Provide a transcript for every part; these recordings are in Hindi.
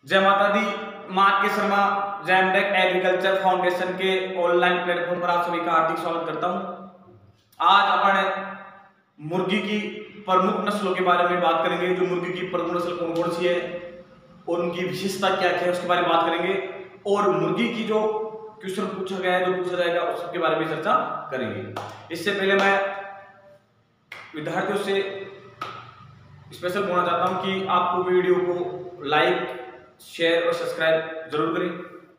जय माता दी। मां के शर्मा जैमडेक एग्रीकल्चर फाउंडेशन के ऑनलाइन प्लेटफॉर्म पर आप सभी का हार्दिक स्वागत करता हूं। आज अपन मुर्गी की प्रमुख नस्लों के बारे में बात करेंगे। जो मुर्गी की प्रमुख नस्ल कौन कौन सी है और उनकी विशेषता क्या क्या है उसके बारे में बात करेंगे, और मुर्गी की जो क्वेश्चन पूछा गया है, जो पूछा जाएगा उस सबके बारे में चर्चा करेंगे। इससे पहले मैं विद्यार्थियों से स्पेशल बोलना चाहता हूं कि आपको वीडियो को लाइक, शेयर और सब्सक्राइब जरूर करें,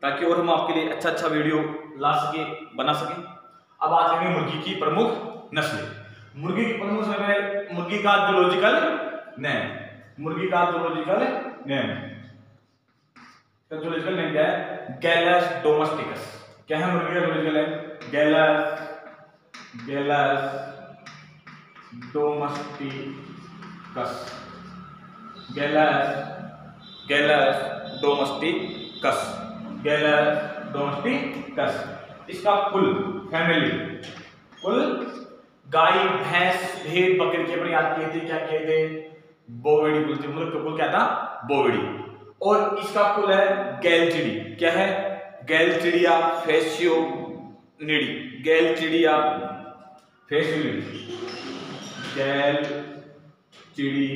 ताकि और हम आपके लिए अच्छा वीडियो ला सके, बना सकें। अब बात करेंगे मुर्गी की प्रमुख नस्लें। मुर्गी की प्रमुख नस्ल में मुर्गी का जूलॉजिकल नेम, मुर्गी का जूलॉजिकल नेम, जूलॉजिकल नेम क्या है? Gallus domesticus. क्या है मुर्गी का zoological name? Gallus domesticus, Gallus domesticus, Gallus domesticus. इसका कुल फैमिली, कुल गाय, भैंस, भेड़, बकरी की अपने याद किए थे, क्या किए थे? बोविडी कुल थे। मुर्ग का कुल क्या था? बोविडी। और इसका कुल है गैलचिडी। क्या है? गैलचिडिया फैसियोनिडी, गैलचिडिया फैसियोनिडी, गैलचिडी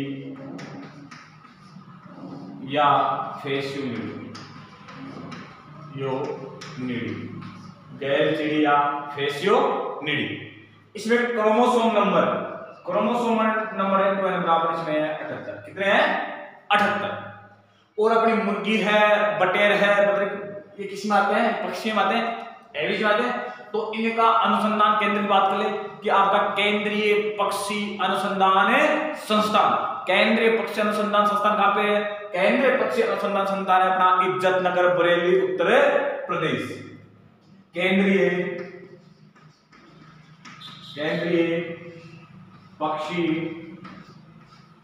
या फैसियोनिडी, गैलचिडिया फैसियोनिडी। इसमें क्रोमोसोम नंबर है तो बराबर इसमें है 78। कितने हैं? 78। और अपनी मुर्गी है, बटेर है, ये किस में आते हैं? पक्षी में आते हैं, एविज में आते हैं। तो इनका अनुसंधान केंद्र की बात करें कि आपका केंद्रीय पक्षी अनुसंधान संस्थान, केंद्रीय पक्षी अनुसंधान संस्थान कहां पे है? केंद्रीय पक्षी अनुसंधान संस्थान है अपना इज्जत नगर, बरेली, उत्तर प्रदेश। केंद्रीय पक्षी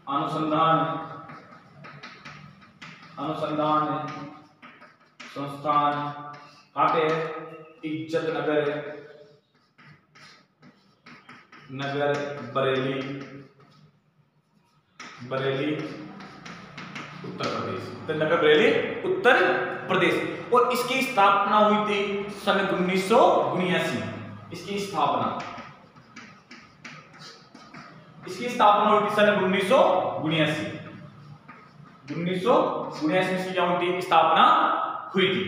अनुसंधान संस्थान कहां पे? इज्जत नगर बरेली उत्तर प्रदेश, नगर बरेली उत्तर प्रदेश। और इसकी स्थापना हुई थी सन 1979। इसकी स्थापना हुई थी सन 1979। 1979 में क्या हुई थी? स्थापना हुई थी।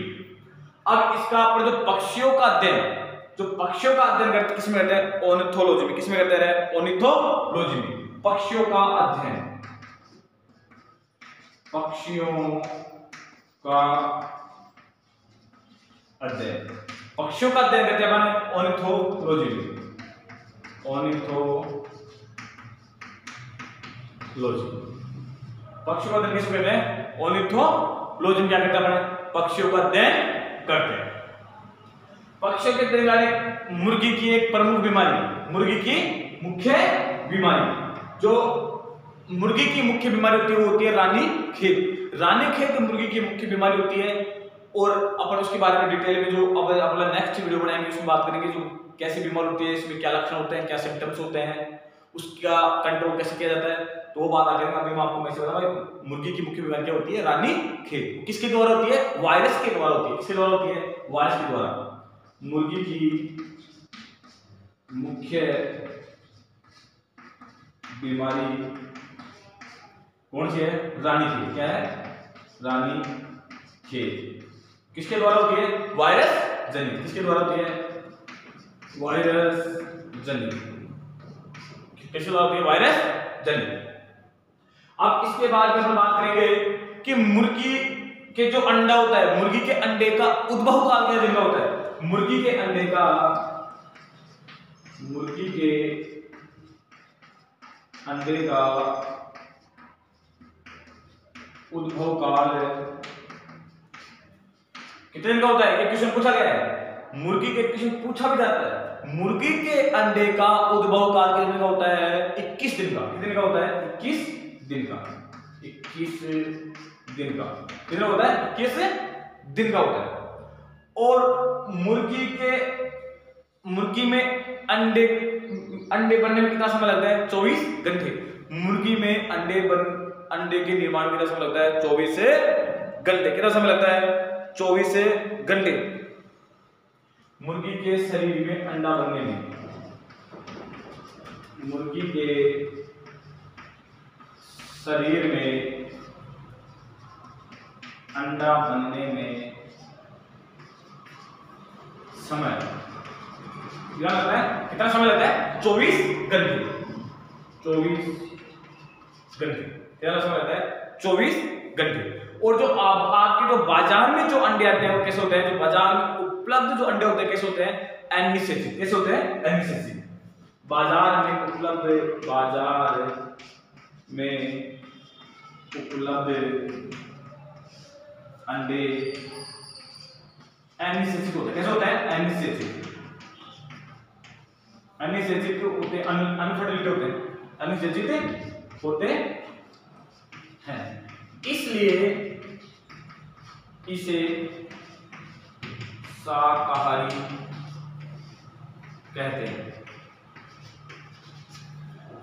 अब इसका पर जो पक्षियों का अध्ययन करते किसमें करते हैं? ऑर्निथोलॉजी में। किसमें करते हैं? ऑर्निथोलॉजी में। पक्षियों का अध्ययन करते हैं अपन ऑर्निथोलॉजी में। पक्षियों का अध्ययन किसमें करते हैं? ऑर्निथोलॉजी में क्या करते हैं अपन? पक्षियों का अध्ययन करते हैं। पक्षियों के अध्ययन वाले मुर्गी की एक प्रमुख बीमारी, मुर्गी की मुख्य बीमारी, जो मुर्गी की मुख्य बीमारी होती है वो होती है रानीखेत। रानीखेत मुर्गी की मुख्य बीमारी होती है, और अपन उसके बारे में डिटेल में जो अब अपना नेक्स्ट वीडियो बनाएंगे उसमें बात करेंगे। जो कैसी बीमारी होती है, इसमें क्या लक्षण होते हैं, क्या सिम्टम्स होते हैं, उसका कंट्रोल कैसे किया जाता है, तो वो बात आगे अभी मैं आपको मैं बता भाई। मुर्गी की मुख्य बीमारी क्या होती है? रानीखेत। किसके द्वारा होती है? वायरस के द्वारा होती है। किसके द्वारा होती है? वायरस के द्वारा। मुर्गी की मुख्य बीमारी कौन सी है? रानीखेत। क्या है? रानीखेत। किसके द्वारा होती है? वायरस जनित। किसके द्वारा होती है? वायरस जनित। किसके द्वारा होती है? वायरस जनित। अब इसके बाद में हम बात करेंगे कि मुर्गी के जो अंडा होता है, मुर्गी के अंडे का उद्भव काल क्या दिन का होता है? मुर्गी के अंडे का उद्भव काल कितने दिन का होता है? ये क्वेश्चन पूछा गया है। मुर्गी के क्वेश्चन पूछा भी जाता है। मुर्गी के अंडे का उद्भव काल कितने दिन का होता है? 21 दिन का। कितने दिन का होता है? 21 दिन का। 21 दिन का। कितना होता है? 21 दिन का होता है। और मुर्गी में अंडे बनने में कितना समय लगता है? 24 घंटे। मुर्गी में अंडे के निर्माण में कितना समय लगता है? 24 से घंटे। कितना समय लगता है? 24 घंटे मुर्गी के शरीर में अंडा बनने में। मुर्गी के शरीर में अंडा बनने में समय कितना लगता है? कितना समय लगता है? 24 घंटे। 24 घंटे। कितना समय लगता है? 24 घंटे। और जो आपके जो बाजार में जो अंडे आते हैं वो कैसे होते हैं? जो बाजार में उपलब्ध जो अंडे होते हैं कैसे होते हैं? एनिसेसी। कैसे होते हैं? एनिसेसी। बाजार में उपलब्ध अंडे एनिसेसी होते हैं। कैसे होता है? एनिसेसी। एनिसेसी होते हैं, अनफर्टिलिटी होते हैं, एनिसेसी होते हैं। इसलिए इसे शाकाहारी कहते हैं।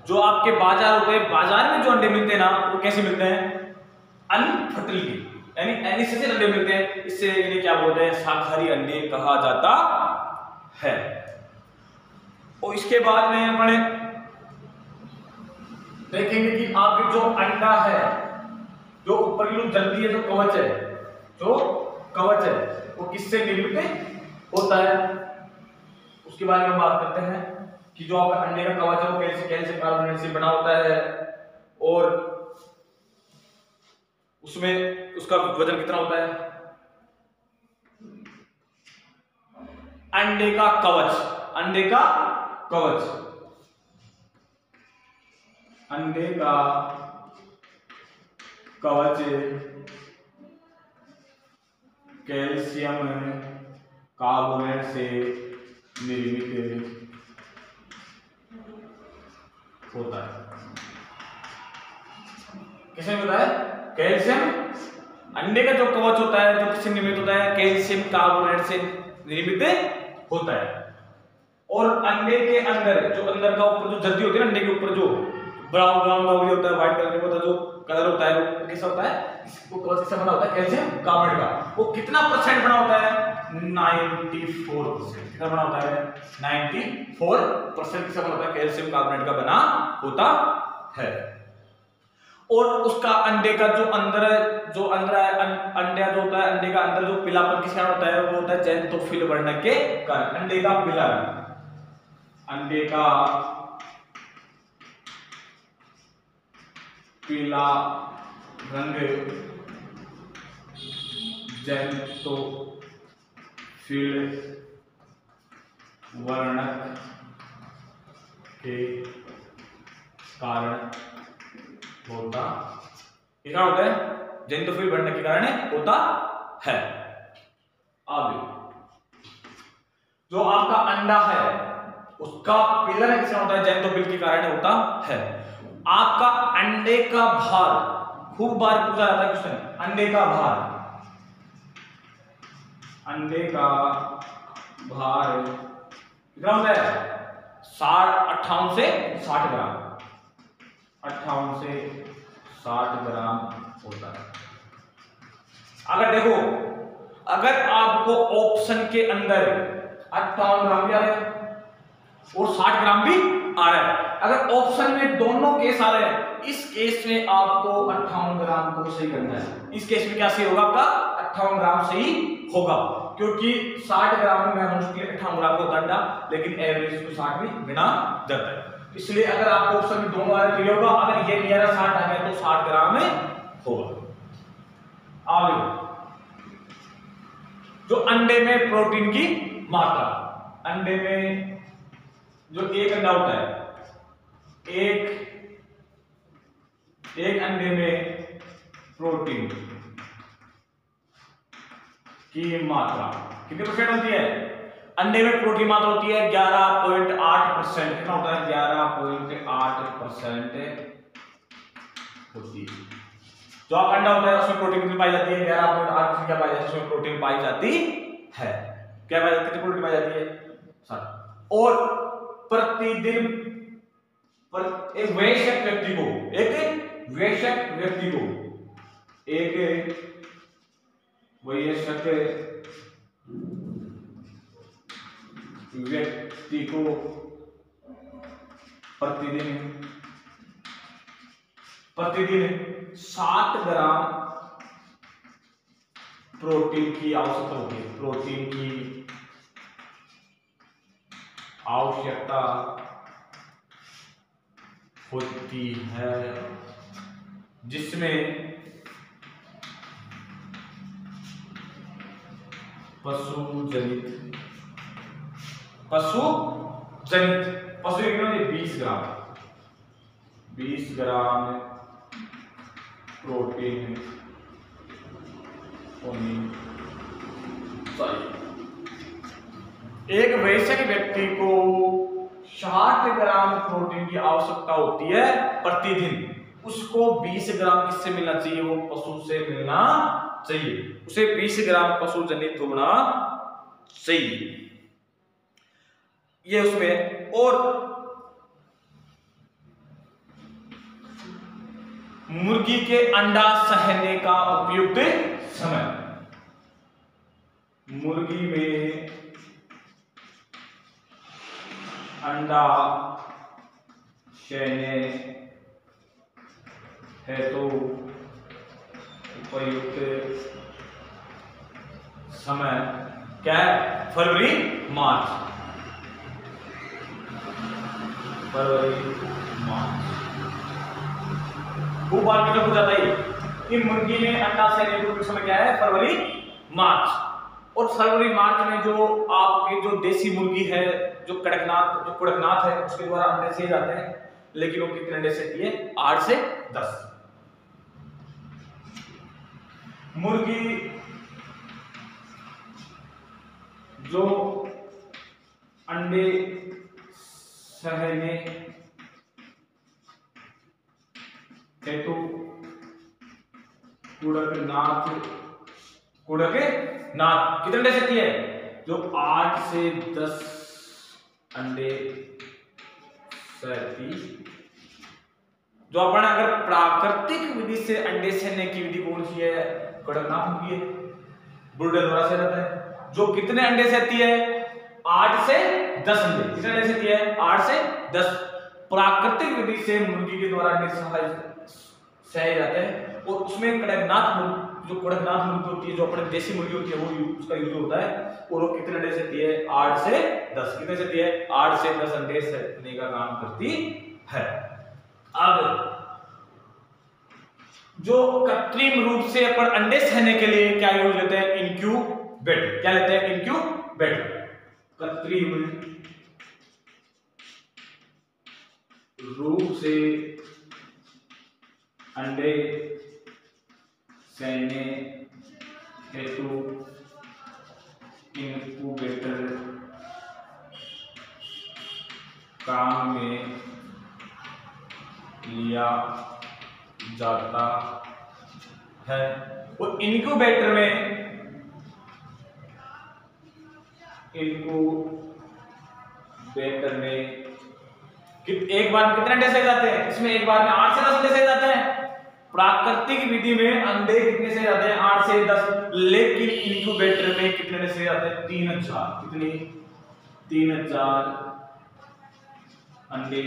जो आपके बाजार होते हैं, बाजार में जो अंडे मिलते हैं ना वो कैसे मिलते हैं? अनफर्टिलिटी यानी एनिसेसी अंडे मिलते हैं। इससे इन्हें क्या बोलते हैं? शाकाहारी अंडे कहा जाता है। और इसके बाद में अपने देखेंगे कि आपके जो अंडा है, जो ऊपर की जो जल्दी है, जो कवच है, वो किससे निर्मित होता है? उसके बारे में बात करते हैं कि जो आपका अंडे का कवच है वो कैल्शियम कार्बोनेट से बना होता है और उसमें उसका वजन कितना होता है? अंडे का कवच कैल्शियम कार्बोनेट से निर्मित होता है। किससे होता है? कैल्शियम। अंडे का जो कवच होता है जो किससे निर्मित होता है? कैल्शियम कार्बोनेट से निर्मित होता है। और अंडे के अंदर का ऊपर जो जद्दी होती है ना, अंडे के ऊपर जो ब्राउन होता है, व्हाइट कलर का जो कलर होता है वो कैसा होता है? इसको कवच किससे बना होता है? कैल्शियम कार्बोनेट का। वो कितना परसेंट बना होता है? 94%। कितना बना होता है? 94% किससे बना होता है? कैल्शियम कार्बोनेट का बना होता है। और उसका अंडे का जो अंदर अंडा जो होता है, अंडे का अंदर जो पीलापन किसका होता है? वो होता है ज़ैंथोफिल वर्ण के कारण। अंडे का पीला रंग ज़ैंथोफिल वर्ण के कारण होता है। ज़ैंथोफिल वर्ण के कारण होता है। आगे जो आपका अंडा है उसका पिलर किसका होता है? ज़ैंथोफिल के कारण होता है। आपका अंडे का भार, खूब बार पूछा जाता है क्वेश्चन, अंडे का भार कितना होता है? 58 से 60 ग्राम। 58 से 60 ग्राम होता है। अगर आपको ऑप्शन के अंदर 58 ग्राम भी आ रहा है और 60 ग्राम भी आ रहा है, अगर ऑप्शन में दोनों केस आ रहे हैं, इस केस में आपको 58 ग्राम को सही करना है। इस केस में क्या सही होगा? आपका 58 ग्राम सही होगा, क्योंकि 60 ग्राम में मुश्किल 58 ग्राम को अंडा, लेकिन एवरेज को 60 में गिना जाता है। इसलिए अगर आपको ऑप्शन में दोनों आ रहे तो होगा, अगर ये नियर 60 आ गया तो 60 ग्राम में होगा। आगे जो अंडे में प्रोटीन की मात्रा, अंडे में जो एक अंडा होता है, एक अंडे में प्रोटीन की मात्रा कितने परसेंट होती है? अंडे में प्रोटीन मात्रा होती है 11.8%। कितना होता है? 11.8% होती है। जो आप अंडा होता है उसमें प्रोटीन कितनी पाई जाती है? 11.8% क्या पाई जाती है? उसमें प्रोटीन पाई जाती है। क्या पाई जाती है? कितनी प्रोटीन पाई जाती है? 60। और प्रतिदिन एक वयस्क व्यक्ति को वयस्क व्यक्ति को प्रतिदिन 7 ग्राम प्रोटीन की आवश्यकता होती है। प्रोटीन की आवश्यकता होती है, जिसमें पशु जनित 20 ग्राम प्रोटीन होनी चाहिए। एक वयस्क व्यक्ति को 60 ग्राम प्रोटीन की आवश्यकता होती है प्रतिदिन। उसको 20 ग्राम किससे मिलना चाहिए? वो पशु से मिलना चाहिए। उसे 20 ग्राम पशु जनित होना चाहिए। ये उसमें। और मुर्गी के अंडा सहने का उपयुक्त समय। मुर्गी में अंडा सहने हेतु उपयुक्त समय क्या है? फरवरी मार्च। खूब बार हो जाता है कि मुर्गी में अंडा सहने हेतु समय क्या है? फरवरी मार्च। और फरवरी मार्च में जो आपके जो देसी मुर्गी है, जो कड़कनाथ है, उसके द्वारा अंडे सेए जाते हैं। लेकिन वो कितने अंडे सेती है? 8 से 10। मुर्गी जो अंडे सहने हेतु कड़कनाथ कितने अंडे सेती है? जो 8 से 10 अंडे सहती। जो अपन अगर प्राकृतिक विधि से अंडे सहने की विधि कौन सी है? कड़कनाथ मुर्गी है, ब्रूडर द्वारा सेया जाता है। जो कितने अंडे सहती है? 8 से 10 अंडे। कितने अंडे सहती है? 8 से 10। प्राकृतिक विधि से मुर्गी के द्वारा अंडे सहे जाते हैं। और उसमें कड़कनाथ मुर्गी होती है, जो अपने देसी मुर्गी होती है, वो उसका यूज होता है। और वो कितने अंडे सहती है? 8 से 10। कितने सहती है? 8 से 10 अंडे सहने का काम करती है। अब जो कृत्रिम रूप से अपन अंडे सहने के लिए क्या यूज लेते हैं? इनक्यूबेटर। क्या लेते हैं? इनक्यूबेटर। कृत्रिम रूप से अंडे सहने हेतु इनक्यूबेटर काम में लिया जाता है। और इनक्यूबेटर में एक बार में कितने अंडे सहे जाते हैं? इसमें एक बार में 8 से 10 अंडे सहे जाते हैं। प्राकृतिक विधि में अंडे कितने सहे जाते हैं? 8 से 10। लेकिन इनक्यूबेटर में कितने अंडे सहे जाते हैं? 3000। कितने? 3000 अंडे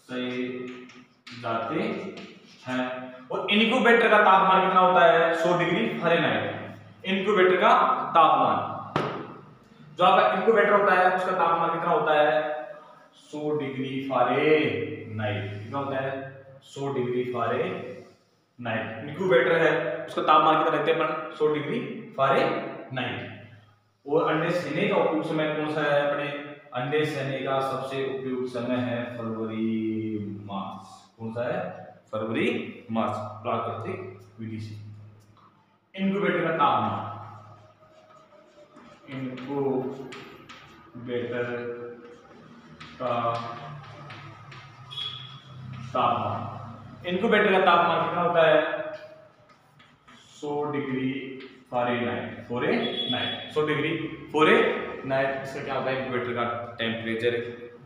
सहे जाते हैं। और इनक्यूबेटर का तापमान कितना होता है? 100 डिग्री फ़ारेनहाइट। इनक्यूबेटर का तापमान, जो आपका इनक्यूबेटर होता है, उसका तापमान कितना होता है? 100 डिग्री फ़ारेनहाइट। कितना होता है? 100 डिग्री फ़ारेनहाइट। इनक्यूबेटर है, उसका तापमान कितना रखते हैं अपन? 100 डिग्री फ़ारेनहाइट। और अंडे सहने का उपयुक्त समय कौन सा है? अपने अंडे सहने का सबसे उपयुक्त समय है फरवरी मार्च। कौन सा है? फरवरी मार्च। प्राकृतिक विधि से। इनक्यूबेटर का तापमान, इनक्यूबेटर का तापमान कितना होता है? 100 डिग्री फ़ारेनहाइट। 100 degree Fahrenheit. इसका क्या होता है? इनक्यूबेटर का टेम्परेचर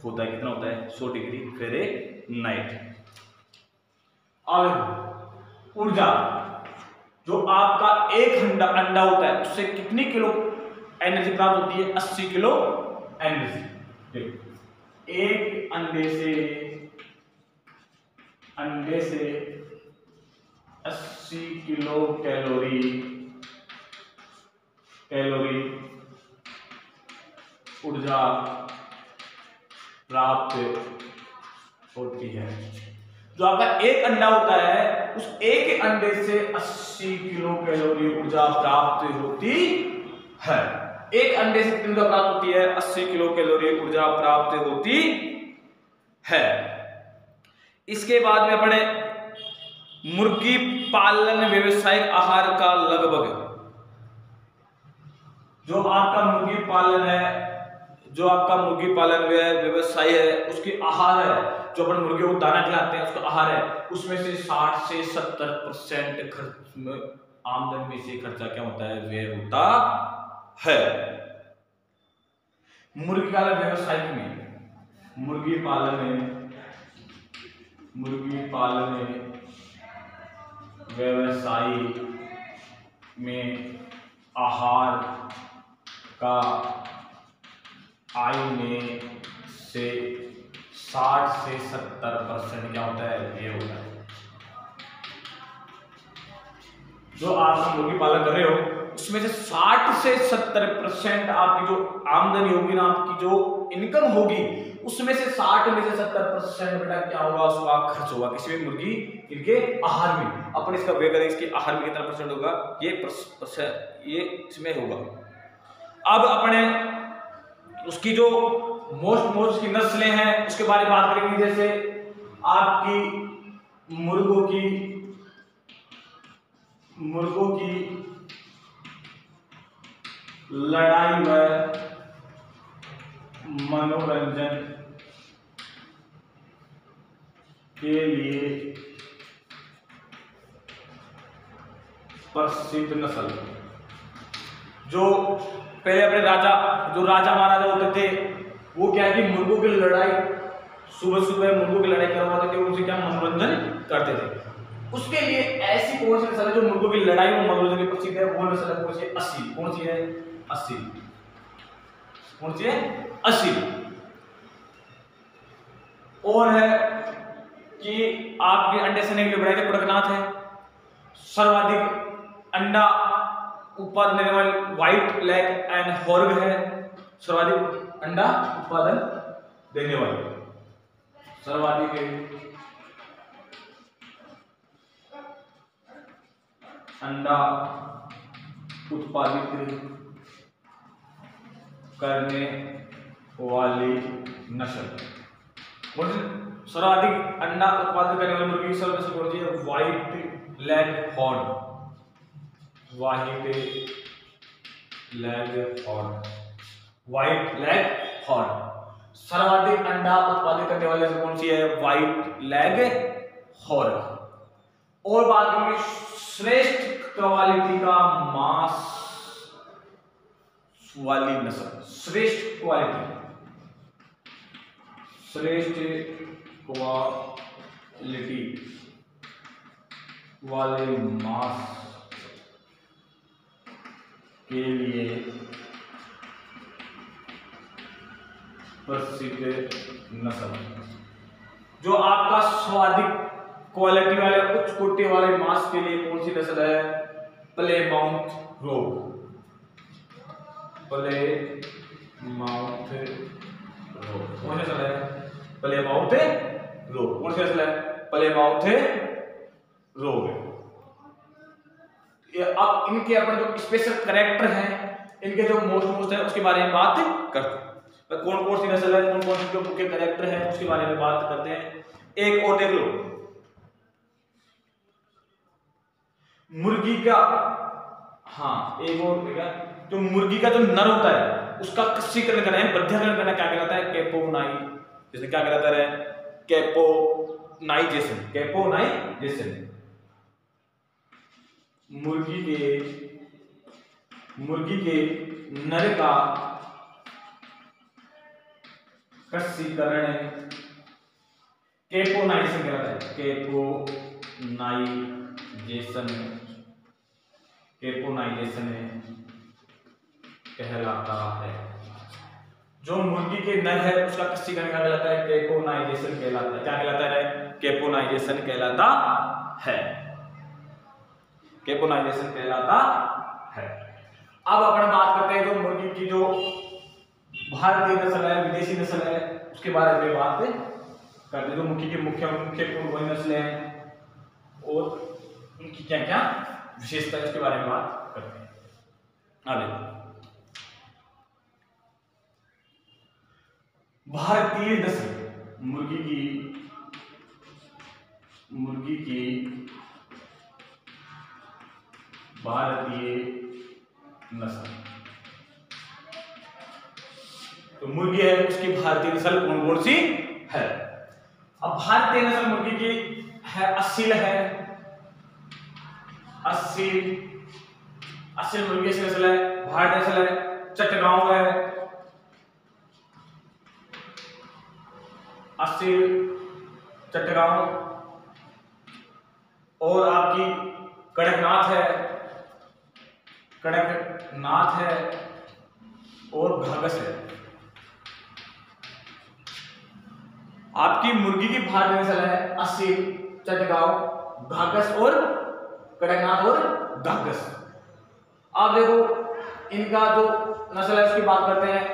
होता है, कितना होता है? 100 डिग्री फ़ारेनहाइट। और ऊर्जा जो आपका एक अंडा अंडा होता है उससे कितनी किलो एनर्जी प्राप्त होती है? 80 किलो एनर्जी। एक अंडे से 80 किलो कैलोरी ऊर्जा प्राप्त होती है। जो आपका एक अंडा होता है उस एक अंडे से 80 किलो कैलोरी ऊर्जा प्राप्त होती है। एक अंडे से कितनी ऊर्जा प्राप्त होती है? 80 किलो कैलोरी ऊर्जा प्राप्त होती है। इसके बाद में अपने मुर्गी पालन व्यवसायिक आहार का लगभग, जो आपका मुर्गी पालन व्यवसाय है उसकी आहार है, जो अपन मुर्गियों को दाना खिलाते हैं उसका आहार है, उसमें से 60 से 70% खर्च में आमदन में से खर्चा क्या होता है? व्यय होता है। मुर्गी पालन व्यवसाय में व्यवसाय में आहार का आय में से 60 से 70% क्या होता है? ये होता है। जो आप मुर्गी पालन कर रहे हो उसमें से 60 से 70% आपकी जो आमदनी होगी ना, आपकी जो इनकम होगी उसमें से 60 में से 70% बेटा क्या होगा? उसका खर्च होगा किसी भी मुर्गी इनके आहार में। अपन इसका व्यय करें, इसके आहार में कितना परसेंट होगा? ये इसमें होगा। अब अपने उसकी जो मोस्ट की नस्लें हैं उसके बारे में बात करेंगे। जैसे आपकी मुर्गों की लड़ाई व मनोरंजन के लिए प्रसिद्ध नस्ल, जो पहले अपने राजा महाराजा होते थे वो क्या है कि मुर्गों की लड़ाई, सुबह मुर्गों की लड़ाई करवाते थे, उनसे क्या मनोरंजन करते थे। उसके लिए ऐसी कौन सी नस्ल है जो मुर्गों की लड़ाई और मनोरंजन की प्रसिद्ध है? वो नस्ल कौन सी है? असील। कौन सी है? असील। कौन सी है? असील। और है कि आपके अंडे से के लिए बढ़ाई कड़कनाथ है। सर्वाधिक अंडा उत्पादन देने वाली व्हाइट लेग एंड हॉर्ग है। सर्वाधिक अंडा उत्पादन देने वाली, सर्वाधिक अंडा उत्पादित करने वाली नस्ल। सर्वाधिक अंडा उत्पादन करने वाली मुर्गी की नस्ल कौन सी है? White leg horn. White leg horn सर्वाधिक अंडा उत्पादित करने वाली नस्ल कौन सी है? White leg horn. और बात करेंगे श्रेष्ठ क्वालिटी का मांस वाली नस्ल। श्रेष्ठ क्वालिटी वाले मांस के लिए प्रसिद्ध नस्ल, जो आपका स्वादिक क्वालिटी वाले उच्च कोटि वाले मांस के लिए कौन सी नस्ल है? प्लेमाउथ रोग। प्लेमाउथ रोग कौन सी नस्ल है? प्लेमाउथ रोग। कौन सी नस्ल है? प्लेमाउथ रोग। अब इनके अपन जो स्पेशल कैरेक्टर हैं, इनके जो मोस्ट है उसके बारे में बात करते हैं। कौन कौन सी नस्ल है, कौन कौन से जो मुख्य कैरेक्टर हैं उसके बारे में बात करते हैं। एक और देख लो, मुर्गी का, एक और देखा, जो मुर्गी का जो नर होता है उसका कस्सीकरण करना है, बद्धिकरण करना क्या कहलाता है? कैपोनाई। जैसे क्या कहलाता है? कैपोनाइजेशन। मुर्गी के नर का कस्सीकरण कैपोनाइजेशन कहलाता है। कैपोनाइजेशन कैपोनाइजेशन कहलाता है। जो मुर्गी के नर है उसका कस्सीकरण क्या कहलाता है? कैपोनाइजेशन कहलाता है। क्या कहलाता है? कैपोनाइजेशन कहलाता है। कैपोनाइजेशन कहलाता है। अब अपन बात करते हैं जो मुर्गी की जो भारतीय नस्ल है, विदेशी नस्ल है, उसके बारे में बात करते हैं। जो मुर्गी की मुख्य वही नस्लें हैं और उनकी क्या क्या विशेषता है उसके बारे में बात करते हैं। आगे भारतीय नस्ल मुर्गी की भारतीय नस्ल, तो मुर्गी है उसकी भारतीय नस्ल कौन कौन सी है? अब भारतीय नस्ल मुर्गी की है असील है, असील मुर्गी की नस्ल है, भारतीय नस्ल है, चटगांव है, असील चटगांव, और आपकी कड़कनाथ है और घाघस है। आपकी मुर्गी की भारतीय नस्ल है असील, चटगांव, घाघस और कड़कनाथ और घाघस। आप देखो इनका जो नस्ल है उसकी बात करते हैं,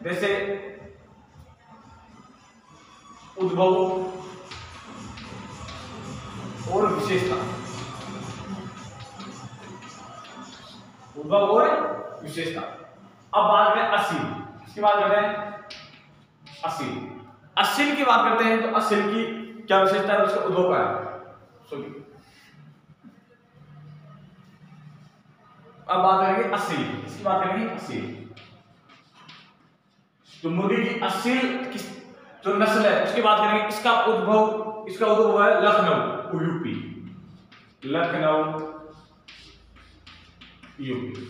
जैसे उद्भव और विशेषता। उद्भव और विशेषता। अब बात करें असील, इसकी बात करते हैं असील की बात करते हैं। तो असील की क्या विशेषता है? उसका उद्भव क्या है? अब बात करेंगे असील, इसकी बात करेंगे असील। तो मुर्गी की असील जो नस्ल है उसकी बात करेंगे। इसका उद्भव है लखनऊ यूपी,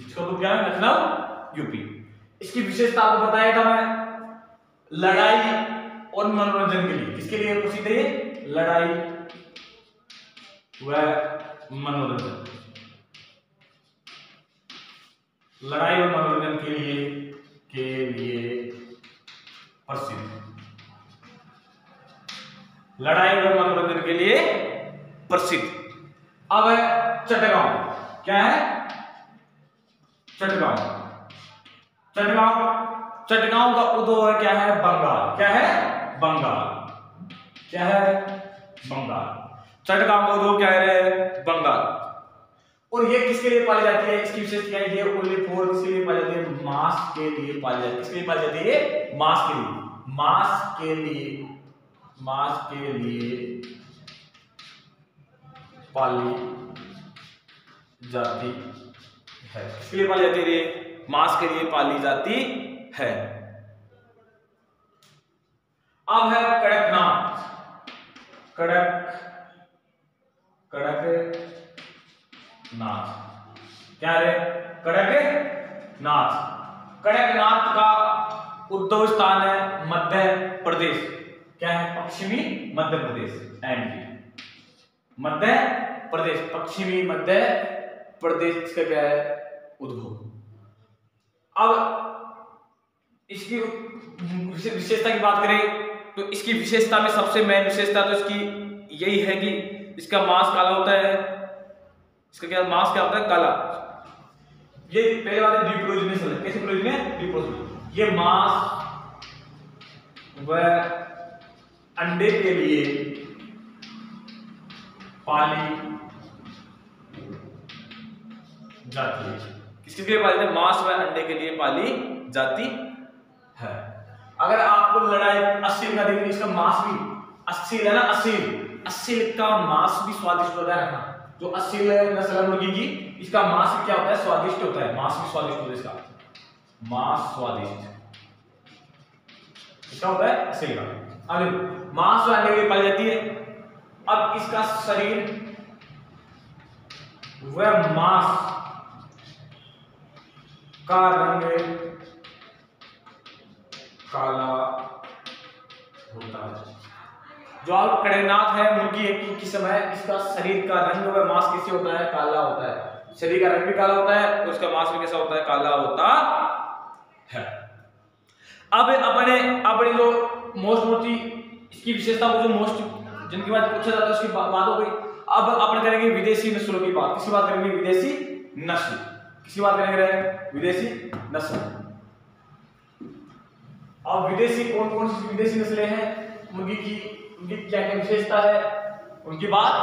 इसका तो क्या है? लखनऊ यूपी। इसकी विशेषता आपको बताया था मैं, लड़ाई और मनोरंजन के लिए। किसके लिए प्रसिद्ध है? लड़ाई व मनोरंजन, लड़ाई और मनोरंजन के लिए प्रसिद्ध, लड़ाई और मनोरंजन के लिए प्रसिद्ध। अब है चटगांव, क्या है? चटगांव का उद्भव है क्या है? बंगाल। क्या है? बंगाल। चटगांव का उद्भव क्या है? बंगाल। और ये किसके लिए पाली जाती है? इसकी विशेषता क्या है? ये ओनली फॉर किसके लिए पाली जाती है? मांस के लिए पाली जाती है। किसके लिए पाली जाती है? मांस के लिए पाली जाती है। किसके लिए पाली जाती है? मांस के लिए पाली जाती है। अब है कड़कनाथ। कड़कनाथ क्या है? कड़कनाथ का उद्भव स्थान है मध्य प्रदेश। क्या है? पश्चिमी मध्य प्रदेश, पश्चिमी मध्य प्रदेश का क्या है? उद्भव। अब इसकी विशेषता की बात करें तो इसकी विशेषता में सबसे मेन विशेषता तो इसकी यही है कि इसका मांस काला होता है। इसका क्या मांस क्या होता है? काला। ये पहले बात है डिप्रोजिनस है। कैसे प्रोजिनस? डिप्रोजिनस। ये मांस व अंडे के लिए पाली जाती है। किसके लिए पाली जाती है? मांस व अंडे के लिए पाली जाती है। अगर आपको लड़ाई असील का देखिए, इसका मांस भी असील है ना, असील का मांस भी स्वादिष्ट होता है ना। जो असील नस्ल मुर्गी की, इसका मांस क्या होता है? स्वादिष्ट होता है। मांस भी स्वादिष्ट होता है, इसका मांस स्वादिष्ट इसका होता है असील का। अब मांस व अंडे के लिए पाली जाती है। अब इसका शरीर वह मांस का रंग काला होता है। जो आप कड़कनाथ है मुर्गी की किस्म है, इसका शरीर का रंग व मांस कैसे होता है? काला होता है। शरीर का रंग भी काला होता है और उसका मांस भी कैसा होता है, काला होता है। अब अपने जो मोस्ट इसकी विशेषता को जो मोस्ट जिनकी बात पूछा जाता है उसकी बात हो गई। अब अपन करेंगे विदेशी नस्लों की बात। किसकी बात करेंगे, विदेशी नस्ल। किसकी बात करेंगे, विदेशी नस्ल। अब विदेशी कौन कौन सी विदेशी नस्लें हैं, मुर्गी की उनकी क्या क्या विशेषता है, उनकी बात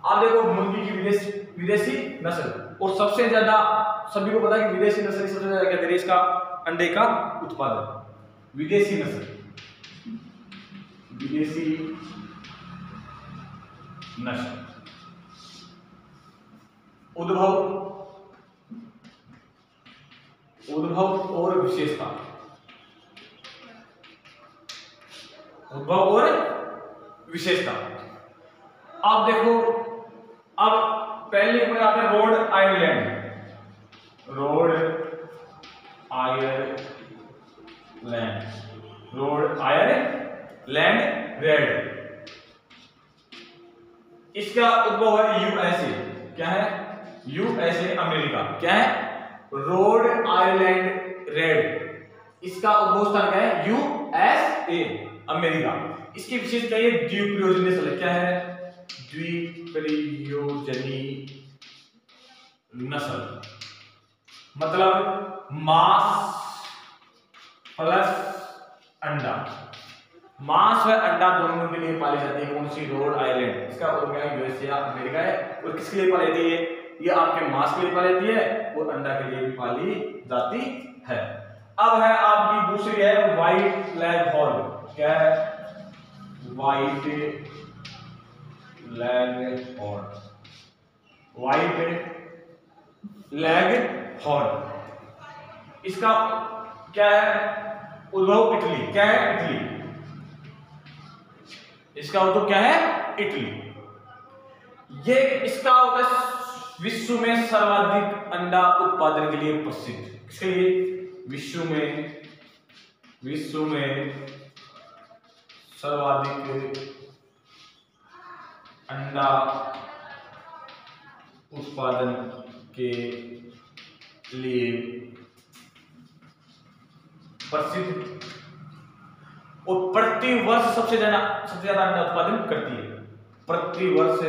आप देखो। मुर्गी की विदेशी नस्ल, और सबसे ज्यादा सभी को पता है कि विदेशी नस्ल सबसे ज्यादा क्या करे, इसका अंडे का उत्पादन। विदेशी नस्ल, विदेशी नस्ल। उद्भव और विशेषता, उद्भव और विशेषता। आप देखो, अब पहले ऊपर आते हैं road Ireland. Road Ireland, road Ireland red, इसका उद्भव है यूएसए। क्या है, यूएसए अमेरिका। क्या है, रोड आयरलैंड रेड, इसका उद्भव स्थान क्या है, यूएसए अमेरिका। इसकी विशेषता ये द्विप्रयोजनी नस्ल। क्या है, द्विप्रयोजनी नस्ल, मतलब मांस प्लस अंडा, मांस व अंडा दोनों के लिए पाली जाती है। कौन सी, रोड आइलैंड। इसका और क्या, यूएसए या अमेरिका है। और किसके लिए पाली जाती है, ये आपके मांस के लिए पाली जाती है और अंडा के लिए भी पाली जाती है। अब है आपकी दूसरी है व्हाइट लेग हॉर्न। क्या है, white leg horn, white leg horn. इसका क्या है, उद्भव इटली। क्या है, इटली। इसका उद्भव क्या है, इटली। ये इसका होता है विश्व में सर्वाधिक अंडा उत्पादन के लिए प्रसिद्ध। किसके लिए, विश्व में सर्वाधिक अंडा उत्पादन के लिए प्रसिद्ध, और प्रति वर्ष सबसे ज्यादा अंडा उत्पादन करती है। प्रति वर्ष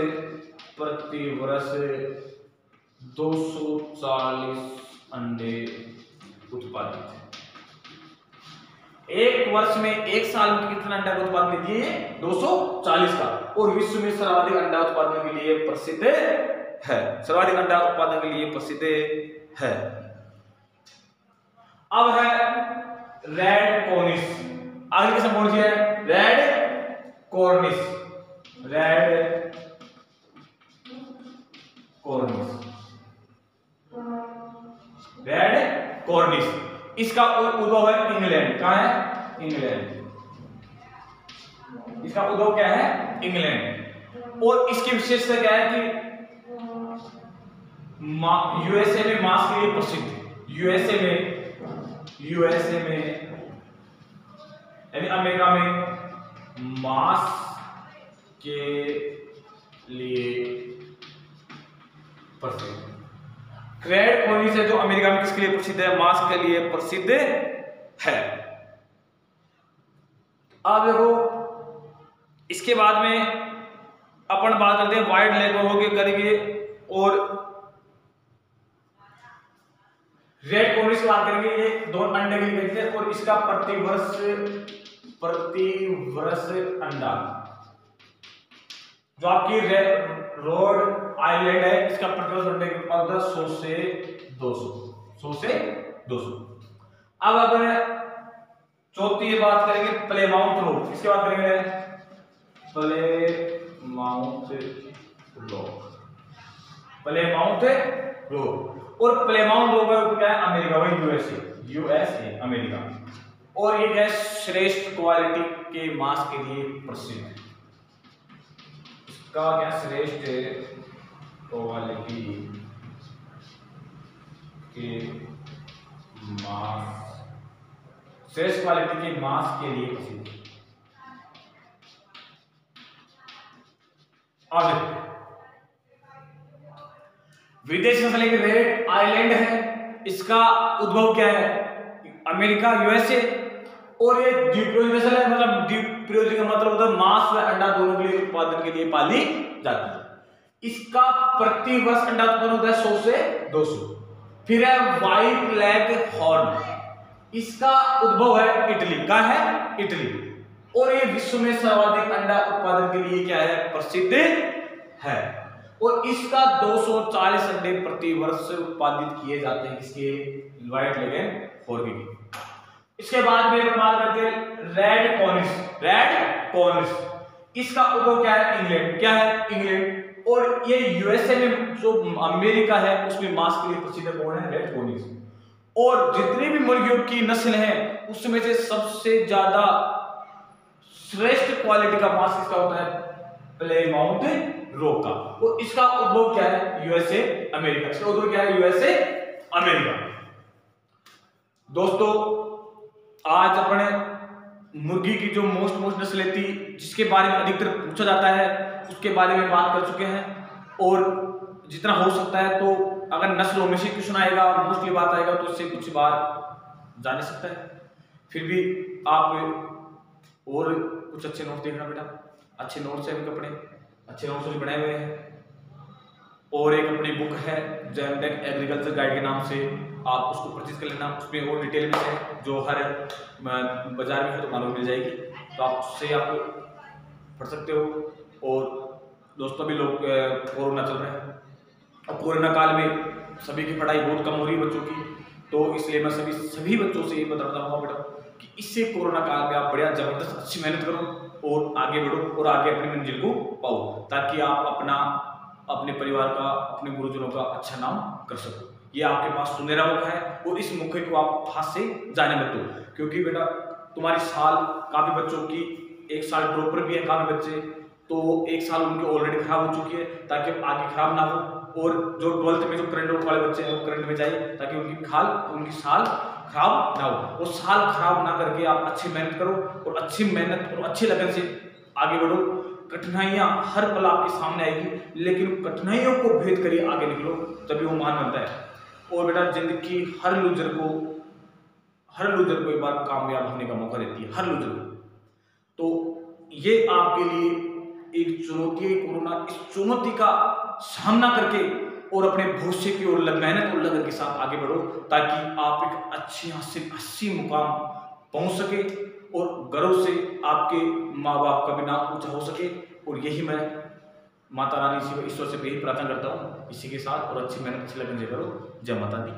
240 अंडे उत्पादित है। एक वर्ष में, एक साल में कितना अंडा का उत्पादन देती है, 240 का। और विश्व में सर्वाधिक अंडा उत्पादन के लिए प्रसिद्ध है, सर्वाधिक अंडा उत्पादन के लिए प्रसिद्ध है। अब है रेड कॉर्निश। आगे किस्म कौन सी है, red Cornish. Red Cornish, red Cornish. इसका उद्भव है इंग्लैंड। कहां है, इंग्लैंड। इसका उद्भव क्या है, इंग्लैंड। और इसकी विशेषता क्या है कि यूएसए में मांस के लिए प्रसिद्ध। यूएसए में यानी अमेरिका में मांस के लिए प्रसिद्ध। रेड कॉर्निश है जो अमेरिका में किसके लिए प्रसिद्ध है, मांस के लिए प्रसिद्ध है। अब देखो, इसके बाद में अपन बात करते हैं व्हाइट लेग हो करेंगे और रेड कॉर्निश की बात करेंगे। ये दोनों अंडे के लिए कहते हैं और इसका प्रति वर्ष अंडा, जो आपकी रोड आइलैंड है, इसका प्रति वर्ष अंडे का उत्पादन 100 से 200। अब अगर चौथी बात करेंगे प्लेमाउथ रोग। किसकी बात करेंगे, प्लेमाउथ रोग। और प्लेमाउथ रोग क्या है, अमेरिका, वही यूएसए अमेरिका। और ये क्या, श्रेष्ठ क्वालिटी के मांस के लिए प्रसिद्ध है। इसका क्या, श्रेष्ठ क्वालिटी के मांस, श्रेष्ठ क्वालिटी के मांस के लिए प्रसिद्ध है। विदेशी नस्ल एक रेड आइलैंड है, इसका उद्भव क्या है, अमेरिका, यूएसए। और ये द्विप्रयोजी नस्ल है, मतलब द्विप्रयोजी का मतलब होता है मांस व अंडा दोनों के लिए उत्पादन के लिए पाली जाती है। इसका प्रति वर्ष अंडा उत्पन्न होता है 100 से 200। फिर है व्हाइट लेग हॉर्न, इसका उद्भव है इटली का, है इटली, और ये विश्व में सर्वाधिक अंडा उत्पादन के लिए क्या है, प्रसिद्ध है। और इसका 240 अंडे प्रति वर्ष उत्पादित किए जाते हैं, किसके, व्हाइट लेग हॉर्न की। इसके बाद में बात करते हैं रेड कॉर्निस। रेड कॉर्निस, इसका उद्भव क्या है, इंग्लैंड, क्या है, इंग्लैंड। और ये यूएसए में, जो अमेरिका है, उसमें मांस के लिए प्रसिद्ध कौन है, रेड कॉर्निस। और जितने भी मुर्गियों की नस्ल है उसमें से सबसे ज्यादा श्रेष्ठ क्वालिटी का मांस किसका होता है, प्लेमाउथ रोक का। और इसका उद्भव क्या है, यूएसए अमेरिका। इसका उद्भव क्या है, यूएसए अमेरिका। दोस्तों आज अपने मुर्गी की जो मोस्ट नस्लें थी, जिसके बारे में अधिकतर पूछा जाता है, उसके बारे में बात कर चुके हैं। और जितना हो सकता है, तो अगर नस्लों में से क्वेश्चन आएगा, मोस्टली बात आएगा, तो इससे कुछ बार जा नहीं सकता है। फिर भी आप और कुछ अच्छे नोट्स देखना बेटा, अच्छे नोट्स हैं अपने, अच्छे नोट्स बनाए हुए हैं। और एक अपनी बुक है जेमटेक एग्रीकल्चर गाइड के नाम से, आप उसको परचेज कर लेना। उसमें और डिटेल में है, जो हर बाजार में है तो मालूम मिल जाएगी, तो आप उससे आप पढ़ सकते हो। और दोस्तों भी लोग कोरोना चल रहा है, और कोरोना काल में सभी की पढ़ाई बहुत कम हो रही है बच्चों की, तो इसलिए मैं सभी बच्चों से ये बताना चाहूँगा बेटा कि इससे कोरोना काल में आप बढ़िया जबरदस्त अच्छी मेहनत करो और आगे बढ़ो, और आगे अपनी मंजिल को पाओ, ताकि आप अपने परिवार का, अपने गुरुजनों का अच्छा नाम कर सको। ये आपके पास सुनहरा मौका है, और इस मौके को आप हाथ से जाने मत दो, क्योंकि बेटा तुम्हारी साल, काफी बच्चों की एक साल ड्रॉपर भी है काफी बच्चे, तो एक साल उनकी ऑलरेडी खराब हो चुकी है, ताकि आगे खराब ना हो। और जो 12th में जो करंट आउट वाले बच्चे हैं वो करंट में जाए, ताकि उनकी साल खराब ना हो। और साल खराब ना करके आप अच्छी मेहनत करो, और अच्छी मेहनत और अच्छी लगन से आगे बढ़ो। कठिनाइयां हर पल आपके सामने आएगी, लेकिन कठिनाइयों को भेद करिए, आगे निकलो, तभी वो महान बनता है। और बेटा जिंदगी हर लूजर को एक बार कामयाब होने का मौका देती है, हर लूजर को। तो ये आपके लिए एक चुनौती है कोरोना। इस चुनौती का सामना करके और अपने भविष्य की ओर मेहनत और लगन के साथ आगे बढ़ो, ताकि आप एक अच्छी मुकाम पहुंच सके, और गर्व से आपके माँ बाप का भी नाम ऊंचा हो सके। और यही मैं माता रानी ईश्वर से यही प्रार्थना करता हूँ। इसी के साथ और अच्छी मेहनत, अच्छी लगन से करो। जय माता दी।